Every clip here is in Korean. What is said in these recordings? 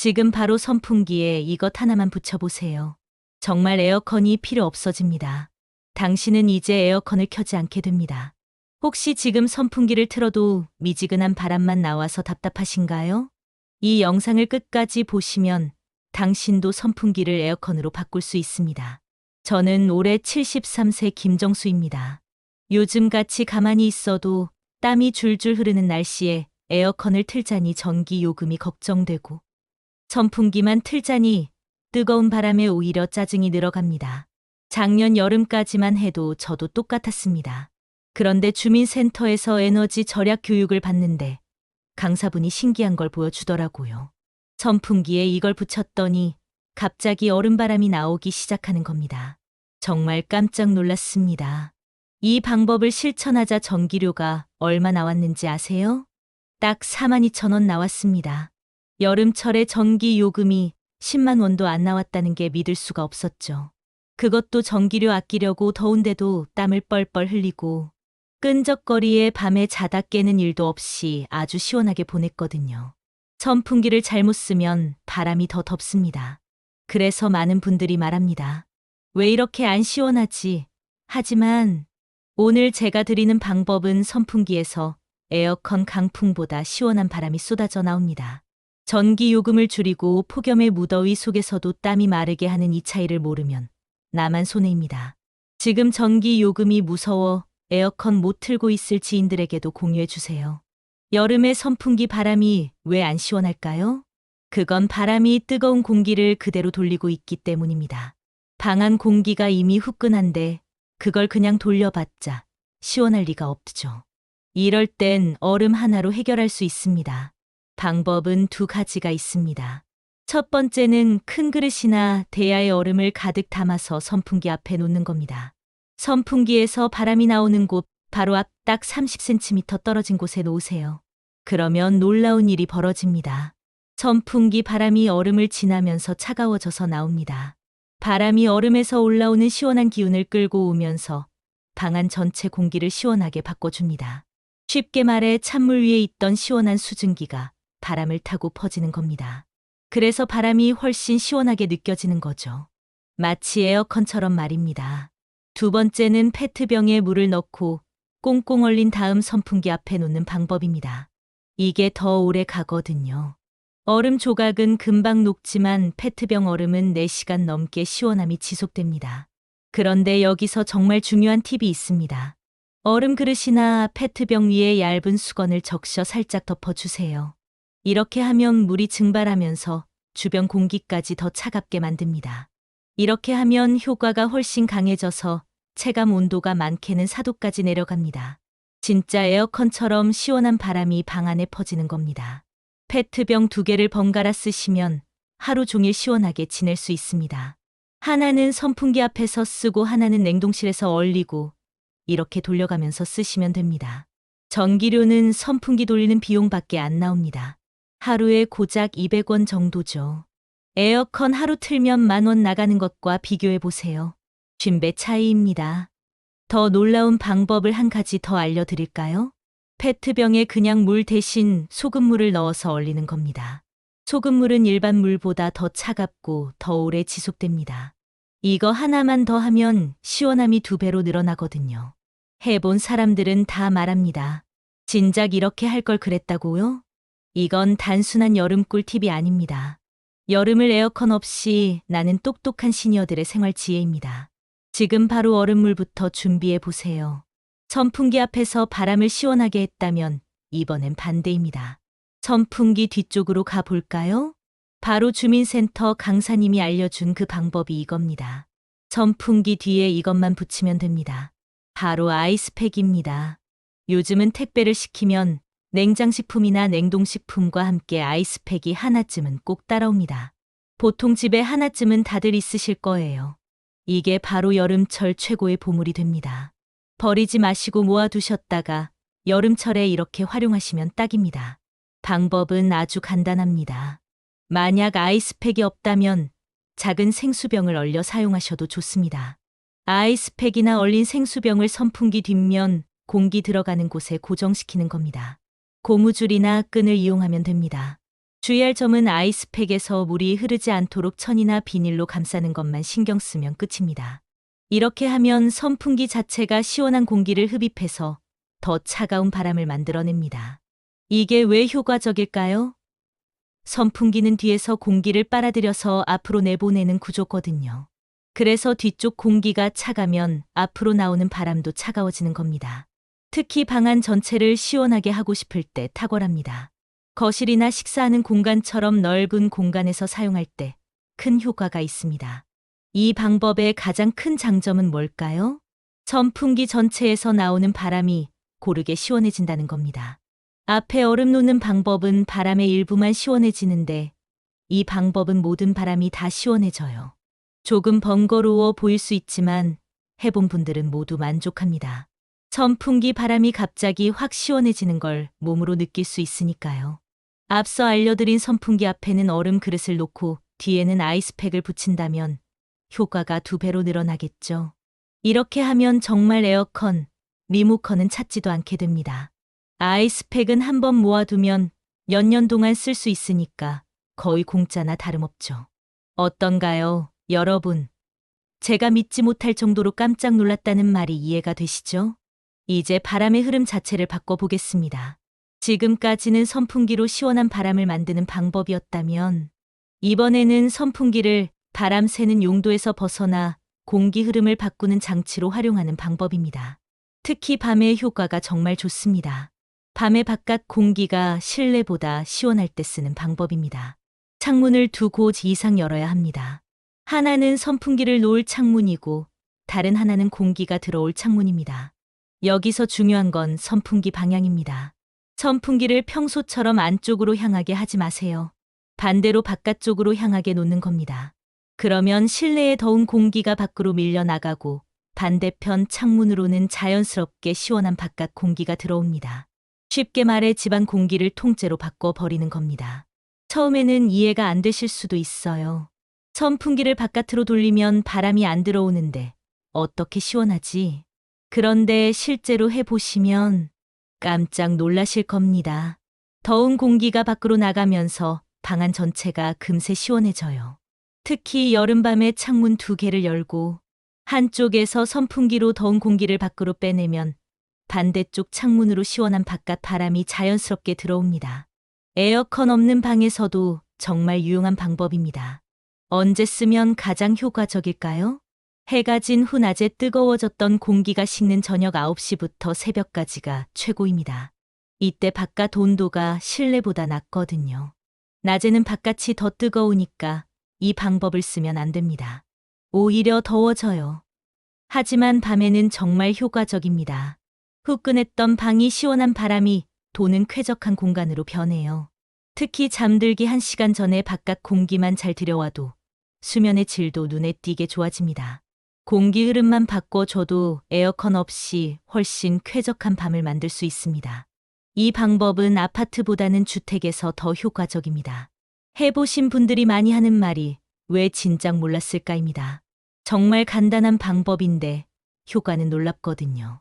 지금 바로 선풍기에 이것 하나만 붙여보세요. 정말 에어컨이 필요 없어집니다. 당신은 이제 에어컨을 켜지 않게 됩니다. 혹시 지금 선풍기를 틀어도 미지근한 바람만 나와서 답답하신가요? 이 영상을 끝까지 보시면 당신도 선풍기를 에어컨으로 바꿀 수 있습니다. 저는 올해 73세 김정수입니다. 요즘같이 가만히 있어도 땀이 줄줄 흐르는 날씨에 에어컨을 틀자니 전기 요금이 걱정되고 선풍기만 틀자니 뜨거운 바람에 오히려 짜증이 늘어갑니다. 작년 여름까지만 해도 저도 똑같았습니다. 그런데 주민센터에서 에너지 절약 교육을 받는데 강사분이 신기한 걸 보여주더라고요. 선풍기에 이걸 붙였더니 갑자기 얼음바람이 나오기 시작하는 겁니다. 정말 깜짝 놀랐습니다. 이 방법을 실천하자 전기료가 얼마 나왔는지 아세요? 딱 42,000원 나왔습니다. 여름철에 전기 요금이 10만 원도 안 나왔다는 게 믿을 수가 없었죠. 그것도 전기료 아끼려고 더운데도 땀을 뻘뻘 흘리고 끈적거리에 밤에 자다 깨는 일도 없이 아주 시원하게 보냈거든요. 선풍기를 잘못 쓰면 바람이 더 덥습니다. 그래서 많은 분들이 말합니다. 왜 이렇게 안 시원하지? 하지만 오늘 제가 드리는 방법은 선풍기에서 에어컨 강풍보다 시원한 바람이 쏟아져 나옵니다. 전기 요금을 줄이고 폭염의 무더위 속에서도 땀이 마르게 하는 이 차이를 모르면 나만 손해입니다. 지금 전기 요금이 무서워 에어컨 못 틀고 있을 지인들에게도 공유해 주세요. 여름에 선풍기 바람이 왜 안 시원할까요? 그건 바람이 뜨거운 공기를 그대로 돌리고 있기 때문입니다. 방안 공기가 이미 후끈한데 그걸 그냥 돌려봤자 시원할 리가 없죠. 이럴 땐 얼음 하나로 해결할 수 있습니다. 방법은 두 가지가 있습니다. 첫 번째는 큰 그릇이나 대야에 얼음을 가득 담아서 선풍기 앞에 놓는 겁니다. 선풍기에서 바람이 나오는 곳 바로 앞 딱 30cm 떨어진 곳에 놓으세요. 그러면 놀라운 일이 벌어집니다. 선풍기 바람이 얼음을 지나면서 차가워져서 나옵니다. 바람이 얼음에서 올라오는 시원한 기운을 끌고 오면서 방안 전체 공기를 시원하게 바꿔줍니다. 쉽게 말해 찬물 위에 있던 시원한 수증기가 바람을 타고 퍼지는 겁니다. 그래서 바람이 훨씬 시원하게 느껴지는 거죠. 마치 에어컨처럼 말입니다. 두 번째는 페트병에 물을 넣고 꽁꽁 얼린 다음 선풍기 앞에 놓는 방법입니다. 이게 더 오래 가거든요. 얼음 조각은 금방 녹지만 페트병 얼음은 4시간 넘게 시원함이 지속됩니다. 그런데 여기서 정말 중요한 팁이 있습니다. 얼음 그릇이나 페트병 위에 얇은 수건을 적셔 살짝 덮어주세요. 이렇게 하면 물이 증발하면서 주변 공기까지 더 차갑게 만듭니다. 이렇게 하면 효과가 훨씬 강해져서 체감 온도가 많게는 4도까지 내려갑니다. 진짜 에어컨처럼 시원한 바람이 방 안에 퍼지는 겁니다. 페트병 2개를 번갈아 쓰시면 하루 종일 시원하게 지낼 수 있습니다. 하나는 선풍기 앞에서 쓰고 하나는 냉동실에서 얼리고 이렇게 돌려가면서 쓰시면 됩니다. 전기료는 선풍기 돌리는 비용밖에 안 나옵니다. 하루에 고작 200원 정도죠. 에어컨 하루 틀면 10,000원 나가는 것과 비교해 보세요. 쉰배 차이입니다. 더 놀라운 방법을 한 가지 더 알려드릴까요? 페트병에 그냥 물 대신 소금물을 넣어서 얼리는 겁니다. 소금물은 일반 물보다 더 차갑고 더 오래 지속됩니다. 이거 하나만 더 하면 시원함이 2배로 늘어나거든요. 해본 사람들은 다 말합니다. 진작 이렇게 할 걸 그랬다고요? 이건 단순한 여름 꿀팁이 아닙니다. 여름을 에어컨 없이 나는 똑똑한 시니어들의 생활 지혜입니다. 지금 바로 얼음물부터 준비해 보세요. 선풍기 앞에서 바람을 시원하게 했다면 이번엔 반대입니다. 선풍기 뒤쪽으로 가볼까요? 바로 주민센터 강사님이 알려준 그 방법이 이겁니다. 선풍기 뒤에 이것만 붙이면 됩니다. 바로 아이스팩입니다. 요즘은 택배를 시키면 냉장식품이나 냉동식품과 함께 아이스팩이 하나쯤은 꼭 따라옵니다. 보통 집에 하나쯤은 다들 있으실 거예요. 이게 바로 여름철 최고의 보물이 됩니다. 버리지 마시고 모아두셨다가 여름철에 이렇게 활용하시면 딱입니다. 방법은 아주 간단합니다. 만약 아이스팩이 없다면 작은 생수병을 얼려 사용하셔도 좋습니다. 아이스팩이나 얼린 생수병을 선풍기 뒷면 공기 들어가는 곳에 고정시키는 겁니다. 고무줄이나 끈을 이용하면 됩니다. 주의할 점은 아이스팩에서 물이 흐르지 않도록 천이나 비닐로 감싸는 것만 신경 쓰면 끝입니다. 이렇게 하면 선풍기 자체가 시원한 공기를 흡입해서 더 차가운 바람을 만들어냅니다. 이게 왜 효과적일까요? 선풍기는 뒤에서 공기를 빨아들여서 앞으로 내보내는 구조거든요. 그래서 뒤쪽 공기가 차가면 앞으로 나오는 바람도 차가워지는 겁니다. 특히 방 안 전체를 시원하게 하고 싶을 때 탁월합니다. 거실이나 식사하는 공간처럼 넓은 공간에서 사용할 때 큰 효과가 있습니다. 이 방법의 가장 큰 장점은 뭘까요? 선풍기 전체에서 나오는 바람이 고르게 시원해진다는 겁니다. 앞에 얼음 놓는 방법은 바람의 일부만 시원해지는데 이 방법은 모든 바람이 다 시원해져요. 조금 번거로워 보일 수 있지만 해본 분들은 모두 만족합니다. 선풍기 바람이 갑자기 확 시원해지는 걸 몸으로 느낄 수 있으니까요. 앞서 알려드린 선풍기 앞에는 얼음 그릇을 놓고 뒤에는 아이스팩을 붙인다면 효과가 2배로 늘어나겠죠. 이렇게 하면 정말 에어컨, 리모컨은 찾지도 않게 됩니다. 아이스팩은 한번 모아두면 몇 년 동안 쓸 수 있으니까 거의 공짜나 다름없죠. 어떤가요, 여러분? 제가 믿지 못할 정도로 깜짝 놀랐다는 말이 이해가 되시죠? 이제 바람의 흐름 자체를 바꿔보겠습니다. 지금까지는 선풍기로 시원한 바람을 만드는 방법이었다면 이번에는 선풍기를 바람 새는 용도에서 벗어나 공기 흐름을 바꾸는 장치로 활용하는 방법입니다. 특히 밤의 효과가 정말 좋습니다. 밤에 바깥 공기가 실내보다 시원할 때 쓰는 방법입니다. 창문을 2곳 이상 열어야 합니다. 하나는 선풍기를 놓을 창문이고 다른 하나는 공기가 들어올 창문입니다. 여기서 중요한 건 선풍기 방향입니다. 선풍기를 평소처럼 안쪽으로 향하게 하지 마세요. 반대로 바깥쪽으로 향하게 놓는 겁니다. 그러면 실내의 더운 공기가 밖으로 밀려나가고 반대편 창문으로는 자연스럽게 시원한 바깥 공기가 들어옵니다. 쉽게 말해 집안 공기를 통째로 바꿔버리는 겁니다. 처음에는 이해가 안 되실 수도 있어요. 선풍기를 바깥으로 돌리면 바람이 안 들어오는데 어떻게 시원하지? 그런데 실제로 해보시면 깜짝 놀라실 겁니다. 더운 공기가 밖으로 나가면서 방 안 전체가 금세 시원해져요. 특히 여름밤에 창문 2개를 열고 한쪽에서 선풍기로 더운 공기를 밖으로 빼내면 반대쪽 창문으로 시원한 바깥 바람이 자연스럽게 들어옵니다. 에어컨 없는 방에서도 정말 유용한 방법입니다. 언제 쓰면 가장 효과적일까요? 해가 진 후 낮에 뜨거워졌던 공기가 식는 저녁 9시부터 새벽까지가 최고입니다. 이때 바깥 온도가 실내보다 낮거든요. 낮에는 바깥이 더 뜨거우니까 이 방법을 쓰면 안 됩니다. 오히려 더워져요. 하지만 밤에는 정말 효과적입니다. 후끈했던 방이 시원한 바람이 도는 쾌적한 공간으로 변해요. 특히 잠들기 1시간 전에 바깥 공기만 잘 들여와도 수면의 질도 눈에 띄게 좋아집니다. 공기 흐름만 바꿔줘도 에어컨 없이 훨씬 쾌적한 밤을 만들 수 있습니다. 이 방법은 아파트보다는 주택에서 더 효과적입니다. 해보신 분들이 많이 하는 말이 왜 진작 몰랐을까입니다. 정말 간단한 방법인데 효과는 놀랍거든요.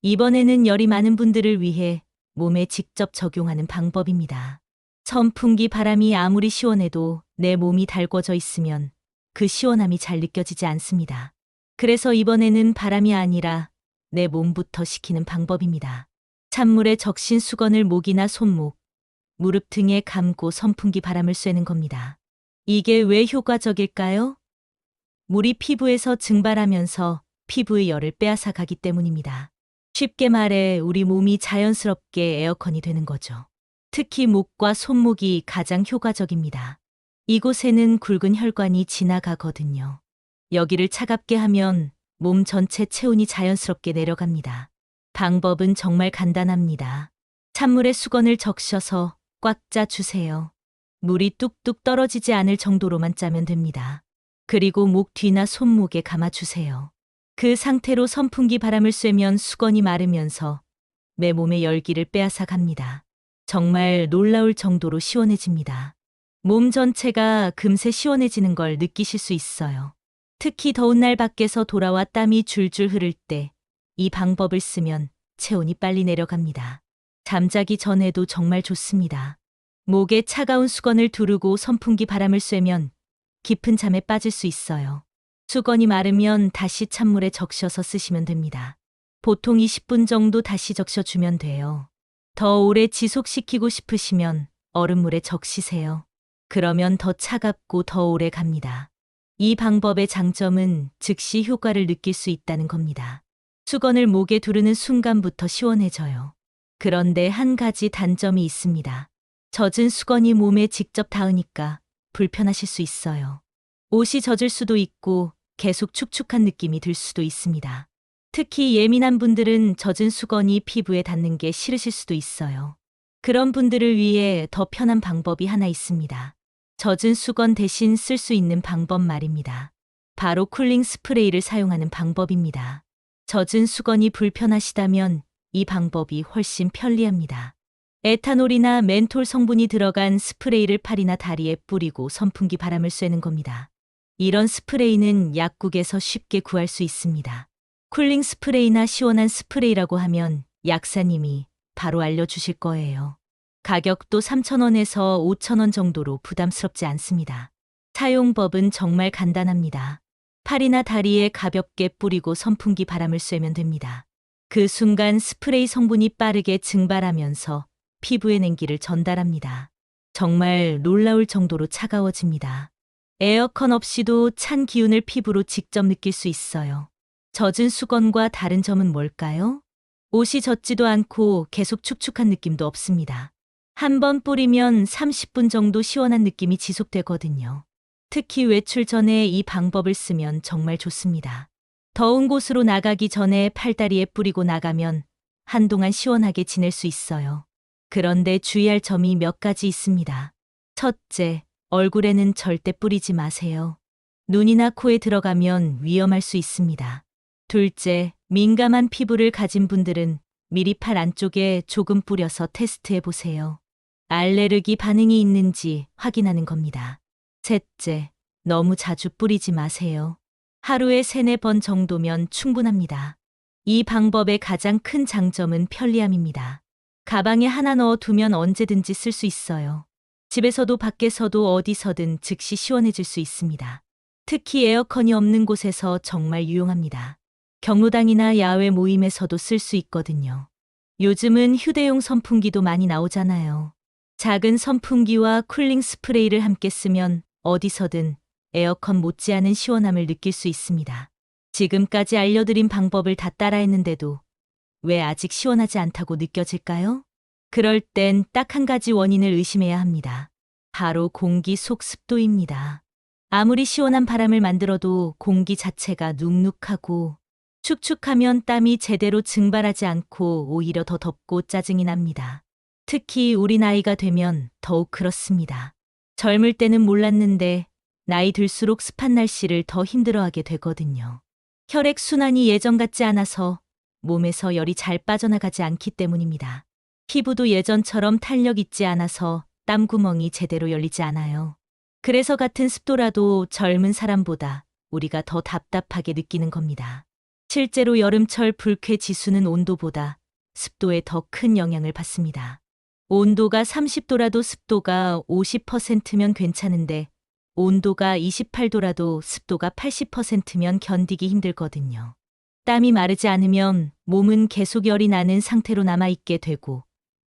이번에는 열이 많은 분들을 위해 몸에 직접 적용하는 방법입니다. 선풍기 바람이 아무리 시원해도 내 몸이 달궈져 있으면 그 시원함이 잘 느껴지지 않습니다. 그래서 이번에는 바람이 아니라 내 몸부터 식히는 방법입니다. 찬물에 적신 수건을 목이나 손목, 무릎 등에 감고 선풍기 바람을 쐬는 겁니다. 이게 왜 효과적일까요? 물이 피부에서 증발하면서 피부의 열을 빼앗아 가기 때문입니다. 쉽게 말해 우리 몸이 자연스럽게 에어컨이 되는 거죠. 특히 목과 손목이 가장 효과적입니다. 이곳에는 굵은 혈관이 지나가거든요. 여기를 차갑게 하면 몸 전체 체온이 자연스럽게 내려갑니다. 방법은 정말 간단합니다. 찬물에 수건을 적셔서 꽉 짜주세요. 물이 뚝뚝 떨어지지 않을 정도로만 짜면 됩니다. 그리고 목 뒤나 손목에 감아주세요. 그 상태로 선풍기 바람을 쐬면 수건이 마르면서 내 몸의 열기를 빼앗아 갑니다. 정말 놀라울 정도로 시원해집니다. 몸 전체가 금세 시원해지는 걸 느끼실 수 있어요. 특히 더운 날 밖에서 돌아와 땀이 줄줄 흐를 때 이 방법을 쓰면 체온이 빨리 내려갑니다. 잠자기 전에도 정말 좋습니다. 목에 차가운 수건을 두르고 선풍기 바람을 쐬면 깊은 잠에 빠질 수 있어요. 수건이 마르면 다시 찬물에 적셔서 쓰시면 됩니다. 보통 20분 정도 다시 적셔주면 돼요. 더 오래 지속시키고 싶으시면 얼음물에 적시세요. 그러면 더 차갑고 더 오래 갑니다. 이 방법의 장점은 즉시 효과를 느낄 수 있다는 겁니다. 수건을 목에 두르는 순간부터 시원해져요. 그런데 한 가지 단점이 있습니다. 젖은 수건이 몸에 직접 닿으니까 불편하실 수 있어요. 옷이 젖을 수도 있고 계속 축축한 느낌이 들 수도 있습니다. 특히 예민한 분들은 젖은 수건이 피부에 닿는 게 싫으실 수도 있어요. 그런 분들을 위해 더 편한 방법이 하나 있습니다. 젖은 수건 대신 쓸 수 있는 방법 말입니다. 바로 쿨링 스프레이를 사용하는 방법입니다. 젖은 수건이 불편하시다면 이 방법이 훨씬 편리합니다. 에탄올이나 멘톨 성분이 들어간 스프레이를 팔이나 다리에 뿌리고 선풍기 바람을 쐬는 겁니다. 이런 스프레이는 약국에서 쉽게 구할 수 있습니다. 쿨링 스프레이나 시원한 스프레이라고 하면 약사님이 바로 알려주실 거예요. 가격도 3,000원에서 5,000원 정도로 부담스럽지 않습니다. 사용법은 정말 간단합니다. 팔이나 다리에 가볍게 뿌리고 선풍기 바람을 쐬면 됩니다. 그 순간 스프레이 성분이 빠르게 증발하면서 피부에 냉기를 전달합니다. 정말 놀라울 정도로 차가워집니다. 에어컨 없이도 찬 기운을 피부로 직접 느낄 수 있어요. 젖은 수건과 다른 점은 뭘까요? 옷이 젖지도 않고 계속 축축한 느낌도 없습니다. 한 번 뿌리면 30분 정도 시원한 느낌이 지속되거든요. 특히 외출 전에 이 방법을 쓰면 정말 좋습니다. 더운 곳으로 나가기 전에 팔다리에 뿌리고 나가면 한동안 시원하게 지낼 수 있어요. 그런데 주의할 점이 몇 가지 있습니다. 첫째, 얼굴에는 절대 뿌리지 마세요. 눈이나 코에 들어가면 위험할 수 있습니다. 둘째, 민감한 피부를 가진 분들은 미리 팔 안쪽에 조금 뿌려서 테스트해 보세요. 알레르기 반응이 있는지 확인하는 겁니다. 셋째, 너무 자주 뿌리지 마세요. 하루에 3-4번 정도면 충분합니다. 이 방법의 가장 큰 장점은 편리함입니다. 가방에 하나 넣어 두면 언제든지 쓸 수 있어요. 집에서도 밖에서도 어디서든 즉시 시원해질 수 있습니다. 특히 에어컨이 없는 곳에서 정말 유용합니다. 경로당이나 야외 모임에서도 쓸 수 있거든요. 요즘은 휴대용 선풍기도 많이 나오잖아요. 작은 선풍기와 쿨링 스프레이를 함께 쓰면 어디서든 에어컨 못지않은 시원함을 느낄 수 있습니다. 지금까지 알려드린 방법을 다 따라했는데도 왜 아직 시원하지 않다고 느껴질까요? 그럴 땐 딱 한 가지 원인을 의심해야 합니다. 바로 공기 속 습도입니다. 아무리 시원한 바람을 만들어도 공기 자체가 눅눅하고 축축하면 땀이 제대로 증발하지 않고 오히려 더 덥고 짜증이 납니다. 특히 우리 나이가 되면 더욱 그렇습니다. 젊을 때는 몰랐는데 나이 들수록 습한 날씨를 더 힘들어하게 되거든요. 혈액 순환이 예전 같지 않아서 몸에서 열이 잘 빠져나가지 않기 때문입니다. 피부도 예전처럼 탄력 있지 않아서 땀구멍이 제대로 열리지 않아요. 그래서 같은 습도라도 젊은 사람보다 우리가 더 답답하게 느끼는 겁니다. 실제로 여름철 불쾌 지수는 온도보다 습도에 더 큰 영향을 받습니다. 온도가 30도라도 습도가 50%면 괜찮은데 온도가 28도라도 습도가 80%면 견디기 힘들거든요. 땀이 마르지 않으면 몸은 계속 열이 나는 상태로 남아있게 되고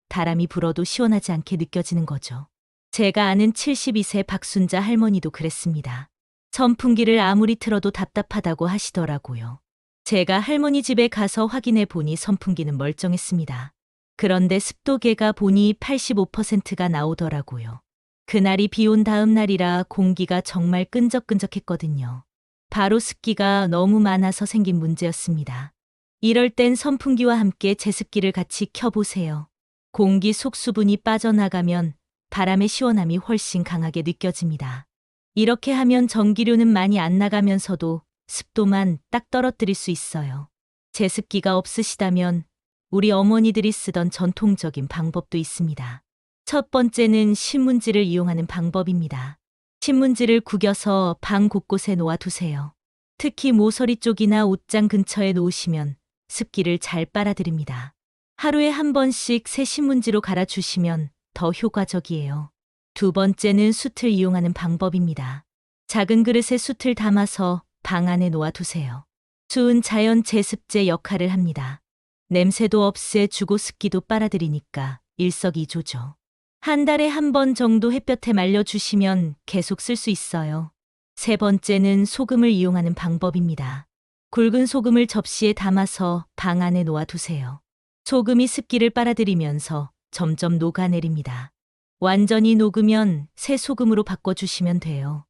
바람이 불어도 시원하지 않게 느껴지는 거죠. 제가 아는 72세 박순자 할머니도 그랬습니다. 선풍기를 아무리 틀어도 답답하다고 하시더라고요. 제가 할머니 집에 가서 확인해 보니 선풍기는 멀쩡했습니다. 그런데 습도계가 보니 85%가 나오더라고요. 그날이 비 온 다음 날이라 공기가 정말 끈적끈적했거든요. 바로 습기가 너무 많아서 생긴 문제였습니다. 이럴 땐 선풍기와 함께 제습기를 같이 켜보세요. 공기 속 수분이 빠져나가면 바람의 시원함이 훨씬 강하게 느껴집니다. 이렇게 하면 전기료는 많이 안 나가면서도 습도만 딱 떨어뜨릴 수 있어요. 제습기가 없으시다면 우리 어머니들이 쓰던 전통적인 방법도 있습니다. 첫 번째는 신문지를 이용하는 방법입니다. 신문지를 구겨서 방 곳곳에 놓아두세요. 특히 모서리 쪽이나 옷장 근처에 놓으시면 습기를 잘 빨아들입니다. 하루에 한 번씩 새 신문지로 갈아주시면 더 효과적이에요. 두 번째는 숯을 이용하는 방법입니다. 작은 그릇에 숯을 담아서 방 안에 놓아두세요. 숯은 자연 제습제 역할을 합니다. 냄새도 없애주고 습기도 빨아들이니까 일석이조죠. 한 달에 한 번 정도 햇볕에 말려주시면 계속 쓸 수 있어요. 세 번째는 소금을 이용하는 방법입니다. 굵은 소금을 접시에 담아서 방 안에 놓아두세요. 소금이 습기를 빨아들이면서 점점 녹아내립니다. 완전히 녹으면 새 소금으로 바꿔주시면 돼요.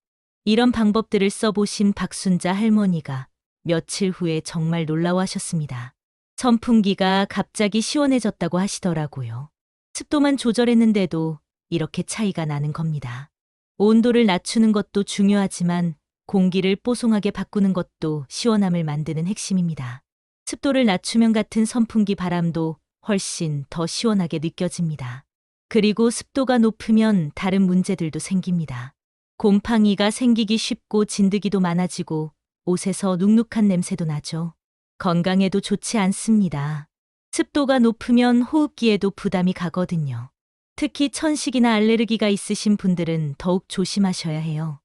이런 방법들을 써보신 박순자 할머니가 며칠 후에 정말 놀라워하셨습니다. 선풍기가 갑자기 시원해졌다고 하시더라고요. 습도만 조절했는데도 이렇게 차이가 나는 겁니다. 온도를 낮추는 것도 중요하지만 공기를 뽀송하게 바꾸는 것도 시원함을 만드는 핵심입니다. 습도를 낮추면 같은 선풍기 바람도 훨씬 더 시원하게 느껴집니다. 그리고 습도가 높으면 다른 문제들도 생깁니다. 곰팡이가 생기기 쉽고 진드기도 많아지고 옷에서 눅눅한 냄새도 나죠. 건강에도 좋지 않습니다. 습도가 높으면 호흡기에도 부담이 가거든요. 특히 천식이나 알레르기가 있으신 분들은 더욱 조심하셔야 해요.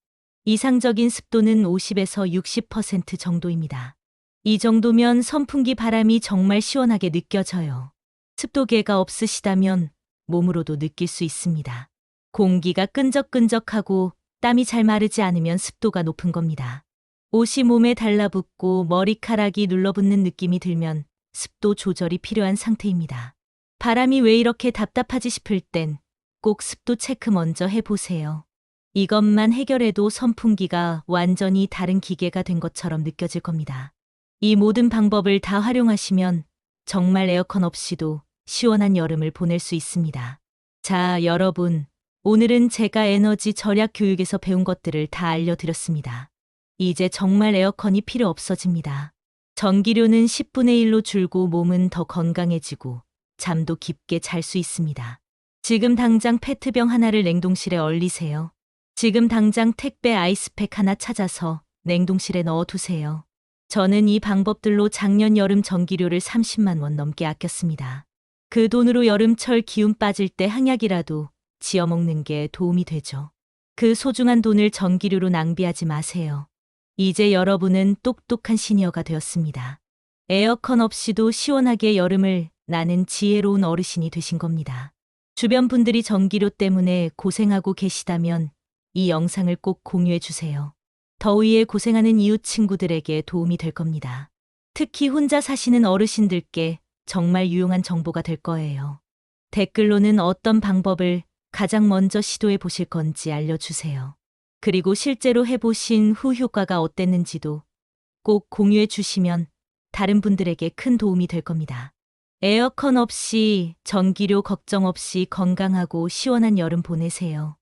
이상적인 습도는 50에서 60% 정도입니다. 이 정도면 선풍기 바람이 정말 시원하게 느껴져요. 습도계가 없으시다면 몸으로도 느낄 수 있습니다. 공기가 끈적끈적하고 땀이 잘 마르지 않으면 습도가 높은 겁니다. 옷이 몸에 달라붙고 머리카락이 눌러붙는 느낌이 들면 습도 조절이 필요한 상태입니다. 바람이 왜 이렇게 답답하지 싶을 땐 꼭 습도 체크 먼저 해보세요. 이것만 해결해도 선풍기가 완전히 다른 기계가 된 것처럼 느껴질 겁니다. 이 모든 방법을 다 활용하시면 정말 에어컨 없이도 시원한 여름을 보낼 수 있습니다. 자, 여러분. 오늘은 제가 에너지 절약 교육에서 배운 것들을 다 알려드렸습니다. 이제 정말 에어컨이 필요 없어집니다. 전기료는 10분의 1로 줄고 몸은 더 건강해지고 잠도 깊게 잘 수 있습니다. 지금 당장 페트병 하나를 냉동실에 얼리세요. 지금 당장 택배 아이스팩 하나 찾아서 냉동실에 넣어두세요. 저는 이 방법들로 작년 여름 전기료를 30만 원 넘게 아꼈습니다. 그 돈으로 여름철 기운 빠질 때 한약이라도 지어 먹는 게 도움이 되죠. 그 소중한 돈을 전기료로 낭비하지 마세요. 이제 여러분은 똑똑한 시니어가 되었습니다. 에어컨 없이도 시원하게 여름을 나는 지혜로운 어르신이 되신 겁니다. 주변 분들이 전기료 때문에 고생하고 계시다면 이 영상을 꼭 공유해 주세요. 더위에 고생하는 이웃 친구들에게 도움이 될 겁니다. 특히 혼자 사시는 어르신들께 정말 유용한 정보가 될 거예요. 댓글로는 어떤 방법을 가장 먼저 시도해 보실 건지 알려주세요. 그리고 실제로 해보신 후 효과가 어땠는지도 꼭 공유해 주시면 다른 분들에게 큰 도움이 될 겁니다. 에어컨 없이 전기료 걱정 없이 건강하고 시원한 여름 보내세요.